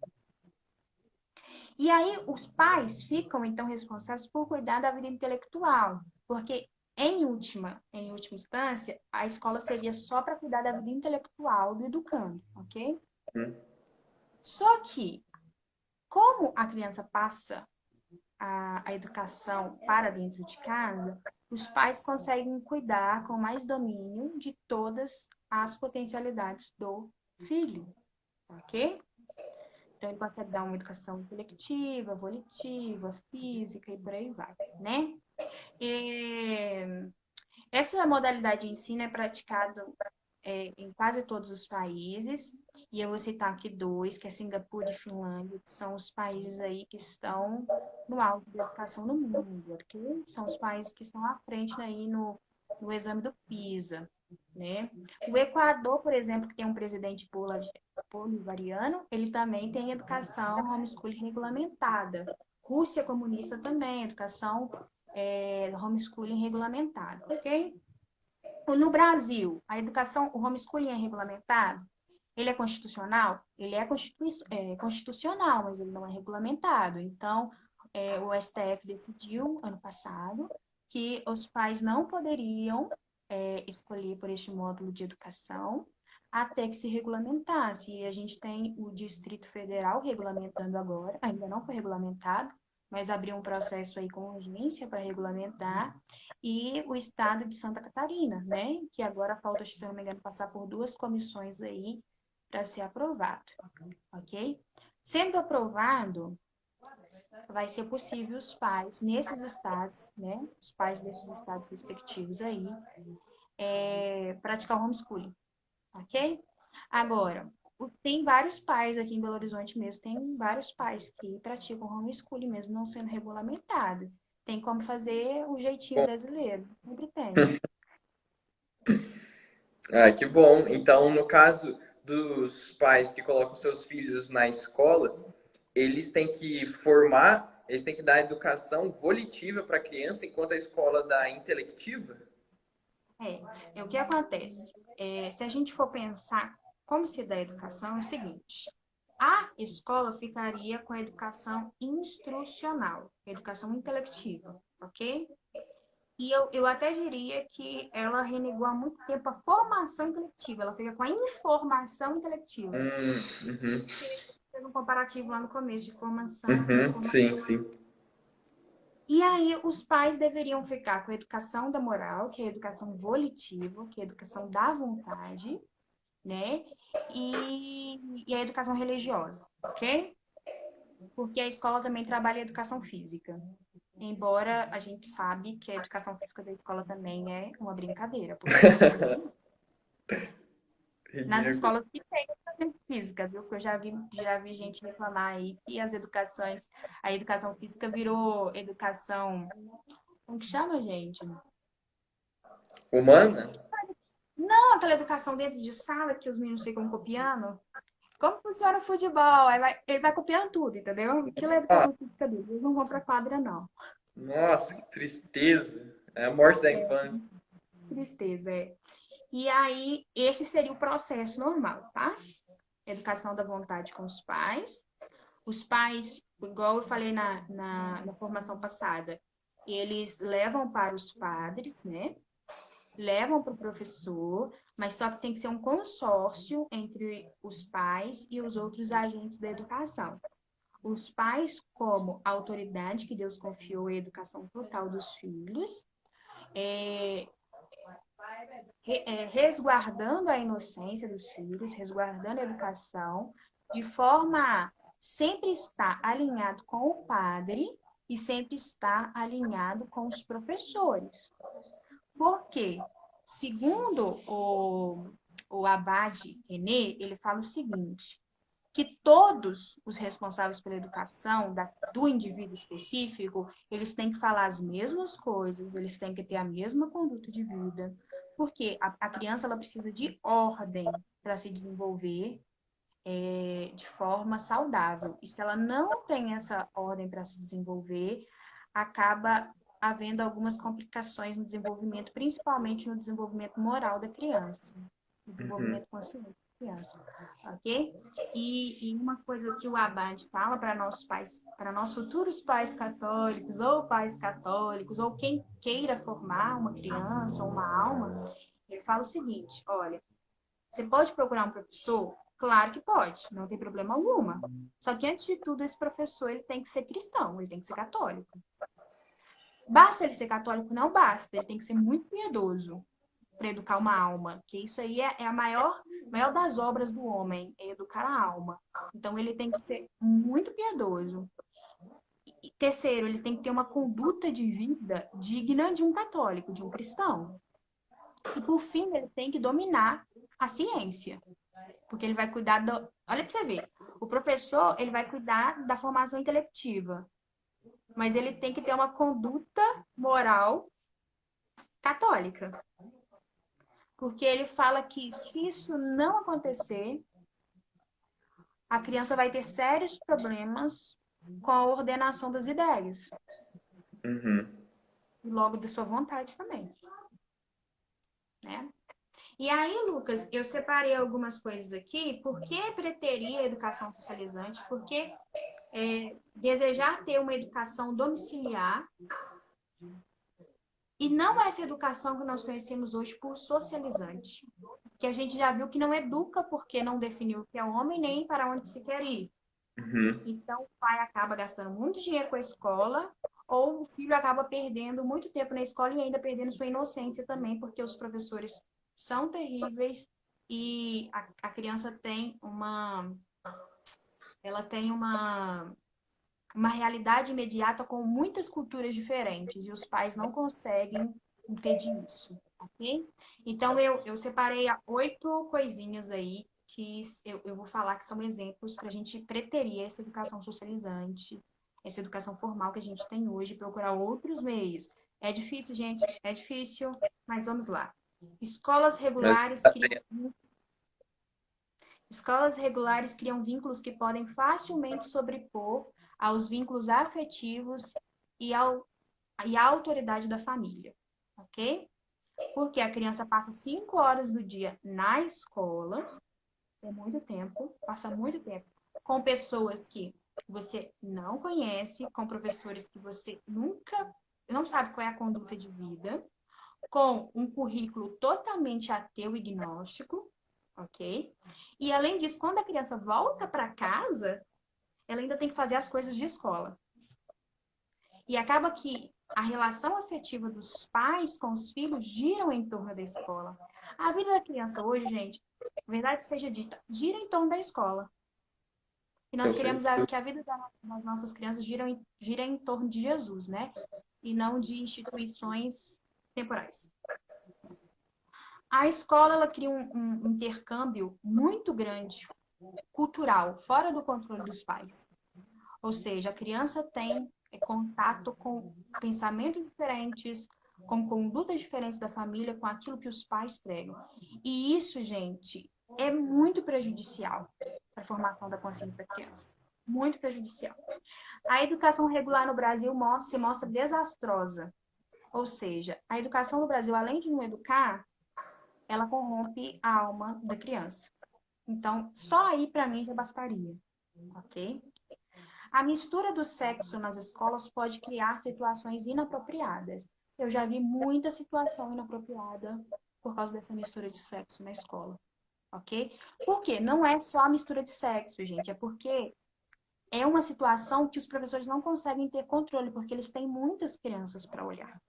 E aí os pais ficam, então, responsáveis por cuidar da vida intelectual, porque, em última instância, a escola seria só para cuidar da vida intelectual do educando, ok? Uhum. Só que, como a criança passa a educação para dentro de casa, os pais conseguem cuidar com mais domínio de todas as potencialidades do filho, ok? Então, ele consegue dar uma educação intelectiva, volitiva, física e por aí vai, né? E Essa modalidade de ensino é praticada em quase todos os países, e eu vou citar aqui dois, que é Singapura e Finlândia, que são os países aí que estão no alto da educação no mundo, ok? São os países que estão à frente aí no exame do PISA, né? O Equador, por exemplo, que tem um presidente bolivariano, ele também tem educação homeschooling regulamentada. Rússia comunista também, educação homeschooling regulamentada, ok? No Brasil, a educação, o homeschooling é regulamentado? Ele é constitucional? Ele é constitucional, mas ele não é regulamentado. Então, o STF decidiu, ano passado, que os pais não poderiam escolher por este módulo de educação até que se regulamentasse. E a gente tem o Distrito Federal regulamentando agora, ainda não foi regulamentado, mas abriu um processo aí com urgência para regulamentar, e o estado de Santa Catarina, né? Que agora falta, se não me engano, passar por duas comissões aí para ser aprovado, ok? Sendo aprovado, vai ser possível os pais nesses estados, né? Os pais desses estados respectivos aí, praticar homeschooling, ok? Agora, tem vários pais aqui em Belo Horizonte mesmo, tem vários pais que praticam homeschooling mesmo não sendo regulamentado. Tem como fazer o jeitinho Bom, brasileiro, sempre tem. ah, que bom. Então, no caso dos pais que colocam seus filhos na escola, eles têm que formar, eles têm que dar educação volitiva para a criança, enquanto a escola dá intelectiva? O que acontece? Se a gente for pensar como se dá a educação, é o seguinte: a escola ficaria com a educação instrucional, educação intelectiva, ok? E eu até diria que ela renegou há muito tempo a formação intelectiva, ela fica com a informação intelectiva. Uhum, Fez um comparativo lá no começo de formação e uhum, informação. sim, sim. E aí, os pais deveriam ficar com a educação da moral, que é a educação volitiva, que é a educação da vontade, né? E a educação religiosa, ok? Porque a escola também trabalha a educação física. Embora a gente sabe que a educação física da escola também é uma brincadeira, porque não precisa nas Ridículo. escolas que tem educação física, viu? Porque eu já vi gente reclamar aí que a educação física virou educação, como que chama, gente? Humana? Não, aquela educação dentro de sala que os meninos ficam copiando. Como funciona o futebol? Ele vai copiando tudo, entendeu? Aquilo é Ah, educação física dele. Eles não vão pra quadra, não. nossa, que tristeza. É a morte da infância. Tristeza, é. E aí, esse seria o processo normal, tá? Educação da vontade com os pais. Os pais, igual eu falei na formação passada, eles levam para os padres, né? Levam para o professor, mas só que tem que ser um consórcio entre os pais e os outros agentes da educação. Os pais, como autoridade que Deus confiou em educação total dos filhos, é, resguardando a inocência dos filhos, resguardando a educação, de forma a sempre estar alinhado com o padre e sempre estar alinhado com os professores. Por quê? Segundo o Abade René, ele fala o seguinte: que todos os responsáveis pela educação do indivíduo específico, eles têm que falar as mesmas coisas, eles têm que ter a mesma conduta de vida, porque a criança ela precisa de ordem para se desenvolver de forma saudável. E se ela não tem essa ordem para se desenvolver, acaba havendo algumas complicações no desenvolvimento, principalmente no desenvolvimento moral da criança, no Uhum. desenvolvimento consciente da criança, ok? E uma coisa que o Abad fala para nossos pais, para nossos futuros pais católicos, ou quem queira formar uma criança ou uma alma, ele fala o seguinte: olha, você pode procurar um professor? Claro que pode, não tem problema alguma. Só que antes de tudo, esse professor ele tem que ser cristão, ele tem que ser católico. Basta ele ser católico? Não basta, ele tem que ser muito piedoso para educar uma alma, que isso aí é a maior das obras do homem, é educar a alma. Então ele tem que ser muito piedoso. E terceiro, ele tem que ter uma conduta de vida digna de um católico, de um cristão. E por fim, ele tem que dominar a ciência. Porque ele vai cuidar do... Olha para você ver. O professor, ele vai cuidar da formação intelectiva. Mas ele tem que ter uma conduta moral católica. Porque ele fala que se isso não acontecer, a criança vai ter sérios problemas com a ordenação das ideias. Uhum. E logo de sua vontade também. Né? E aí, Lucas, eu separei algumas coisas aqui. Por que preteria a educação socializante? Porque desejar ter uma educação domiciliar e não essa educação que nós conhecemos hoje por socializante. Que a gente já viu que não educa porque não definiu o que é homem nem para onde se quer ir. Uhum. Então, o pai acaba gastando muito dinheiro com a escola, ou o filho acaba perdendo muito tempo na escola e ainda perdendo sua inocência também, porque os professores são terríveis e a criança tem ela tem uma realidade imediata com muitas culturas diferentes e os pais não conseguem impedir isso, ok? Então, eu separei 8 coisinhas aí que eu vou falar que são exemplos para a gente preterir essa educação socializante, essa educação formal que a gente tem hoje, procurar outros meios. É difícil, gente, é difícil, mas vamos lá. Escolas Mas regulares criam Escolas regulares criam vínculos que podem facilmente sobrepor aos vínculos afetivos e, e à autoridade da família, ok? Porque a criança passa 5 horas do dia na escola, é muito tempo, passa muito tempo, com pessoas que você não conhece, com professores que você nunca, não sabe qual é a conduta de vida, com um currículo totalmente ateu e gnóstico, ok? E além disso, quando a criança volta para casa, ela ainda tem que fazer as coisas de escola. E acaba que a relação afetiva dos pais com os filhos giram em torno da escola. A vida da criança hoje, gente, verdade seja dita, gira em torno da escola. E nós queremos perfeito. que a vida das nossas crianças gira em torno de Jesus, né? E não de instituições temporais. A escola ela cria um intercâmbio muito grande, cultural, fora do controle dos pais. Ou seja, a criança tem contato com pensamentos diferentes, com condutas diferentes da família, com aquilo que os pais pregam. E isso, gente, é muito prejudicial para a formação da consciência da criança. Muito prejudicial. A educação regular no Brasil se mostra desastrosa. Ou seja, a educação no Brasil, além de não educar, ela corrompe a alma da criança. Então, só aí para mim já bastaria, ok? A mistura do sexo nas escolas pode criar situações inapropriadas. Eu já vi muita situação inapropriada por causa dessa mistura de sexo na escola, ok? Por quê? Não é só a mistura de sexo, gente, é porque é uma situação que os professores não conseguem ter controle, porque eles têm muitas crianças para olhar.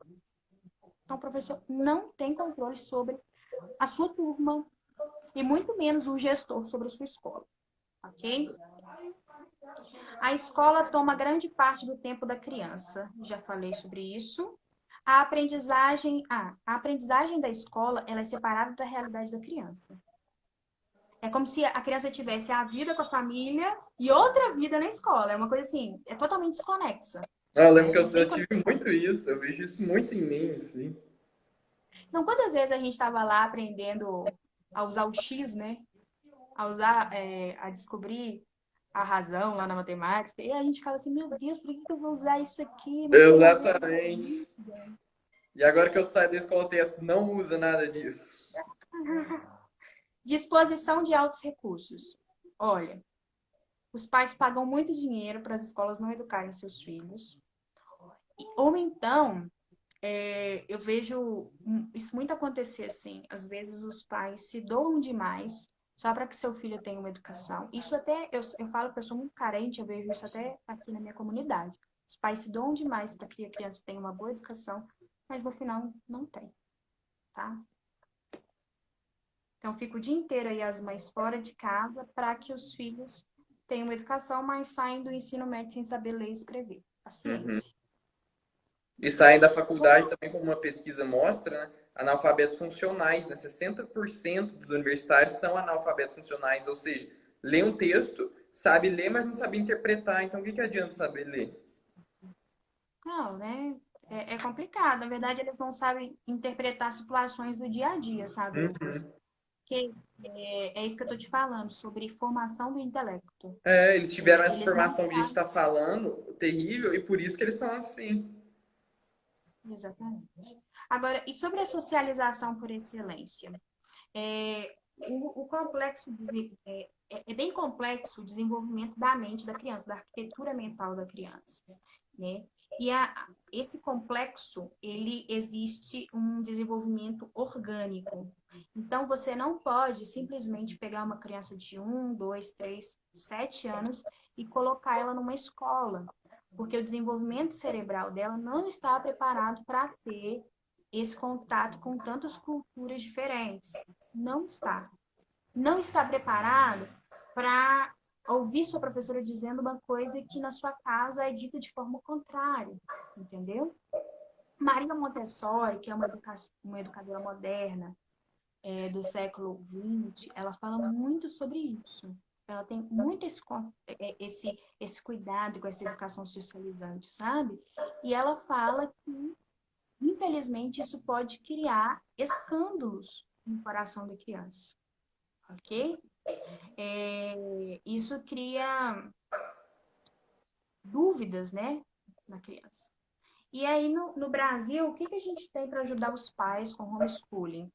Então, o professor não tem controle sobre a sua turma e muito menos o gestor sobre a sua escola, ok? A escola toma grande parte do tempo da criança, já falei sobre isso. A aprendizagem da escola ela é separada da realidade da criança. É como se a criança tivesse a vida com a família e outra vida na escola. É uma coisa assim, é totalmente desconexa. Eu lembro que Né? Não tem eu tive conexão. muito isso, eu vejo isso muito em mim, assim. Então, quantas vezes a gente estava lá aprendendo a usar o X, né? A descobrir a razão lá na matemática, e a gente fala assim, meu Deus, por que eu vou usar isso aqui? Não tem a ver com a minha Exatamente. vida. E agora que eu saio da escola, texto não usa nada disso. Disposição de altos recursos. Olha, os pais pagam muito dinheiro para as escolas não educarem seus filhos. Ou então, eu vejo isso muito acontecer assim. Às vezes os pais se doam demais só para que seu filho tenha uma educação. Isso até, eu falo que eu sou muito carente, eu vejo isso até aqui na minha comunidade. Os pais se doam demais para que a criança tenha uma boa educação, mas no final não tem, tá? Então, fica o dia inteiro aí as mães fora de casa para que os filhos tenham uma educação, mas saem do ensino médio sem saber ler e escrever. Uhum. Paciência. E saem da faculdade também, como uma pesquisa mostra, né? Analfabetos funcionais, né? 60% dos universitários são analfabetos funcionais, ou seja, lê um texto, sabe ler, mas não sabe interpretar. Então, o que que adianta saber ler? Não, né? É complicado. Na verdade, eles não sabem interpretar situações do dia a dia, sabe, Lucas? Uhum. Que é isso que eu tô te falando, sobre formação do intelecto. É, eles tiveram essa Eles não formação que a gente sabem. está falando, terrível, e por isso que eles são assim. Exatamente. Agora, e sobre a socialização por excelência? O complexo é bem complexo o desenvolvimento da mente da criança, da arquitetura mental da criança, né? E esse complexo, ele existe um desenvolvimento orgânico. Então, você não pode simplesmente pegar uma criança de 1, 2, 3, 7 anos e colocar ela numa escola, porque o desenvolvimento cerebral dela não está preparado para ter esse contato com tantas culturas diferentes. Não está. Não está preparado para ouvir sua professora dizendo uma coisa que na sua casa é dita de forma contrária, entendeu? Maria Montessori, que é uma educadora moderna do século XX, ela fala muito sobre isso. Ela tem muito esse cuidado com essa educação socializante, sabe? E ela fala que, infelizmente, isso pode criar escândalos no coração da criança, ok? Isso cria dúvidas, né, na criança. E aí, no Brasil, o que a gente tem para ajudar os pais com homeschooling?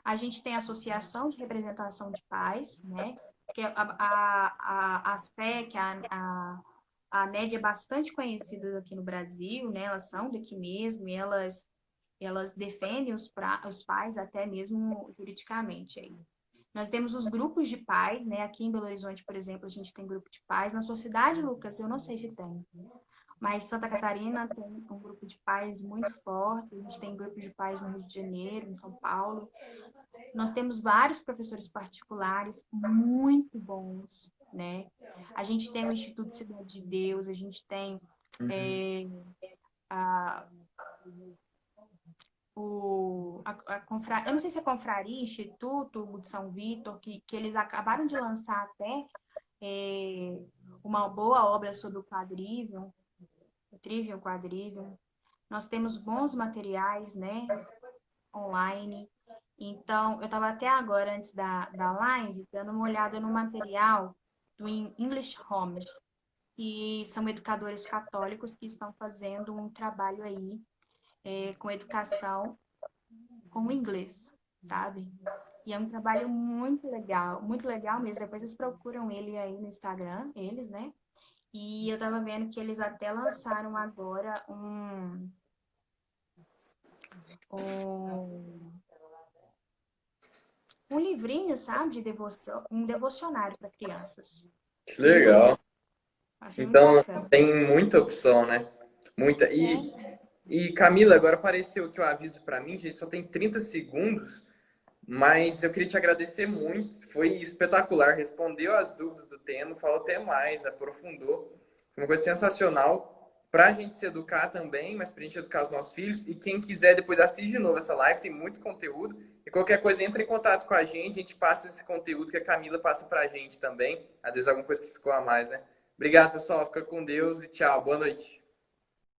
A gente tem a Associação de Representação de Pais, né? Que é a ASPEC, a NED é bastante conhecida aqui no Brasil, né? Elas são daqui mesmo e elas defendem os pais até mesmo juridicamente aí. Nós temos os grupos de pais, né? Aqui em Belo Horizonte, por exemplo, a gente tem grupo de pais. Na sua cidade, Lucas, eu não sei se tem. Mas Santa Catarina tem um grupo de pais muito forte. A gente tem grupo de pais no Rio de Janeiro, em São Paulo. Nós temos vários professores particulares muito bons, né? A gente tem o Instituto Cidade de Deus, a gente tem Uhum. é, a, eu não sei se é Confraria, Instituto de São Vitor, que eles acabaram de lançar até é, uma boa obra sobre o Trivium Quadrivium. Nós temos bons materiais, né, online. Então, eu estava até agora, antes da live, dando uma olhada no material do English Home, que são educadores católicos que estão fazendo um trabalho aí com educação com o inglês, sabe? E é um trabalho muito legal mesmo. Depois vocês procuram ele aí no Instagram, eles, né? E eu tava vendo que eles até lançaram agora um, um livrinho, sabe? De devoção, um devocionário para crianças, Que em legal. inglês. Achei muito Então, bacana. tem muita opção, né? Muita. E Camila, agora apareceu aqui o aviso para mim, gente, só tem 30 segundos, mas eu queria te agradecer muito. Foi espetacular, respondeu as dúvidas do tema, falou até mais, aprofundou. Foi uma coisa sensacional para a gente se educar também, mas para a gente educar os nossos filhos. E quem quiser depois assiste de novo essa live, tem muito conteúdo. E qualquer coisa, entra em contato com a gente passa esse conteúdo que a Camila passa para a gente também. Às vezes alguma coisa que ficou a mais, né? Obrigado, pessoal. Fica com Deus e tchau. Boa noite.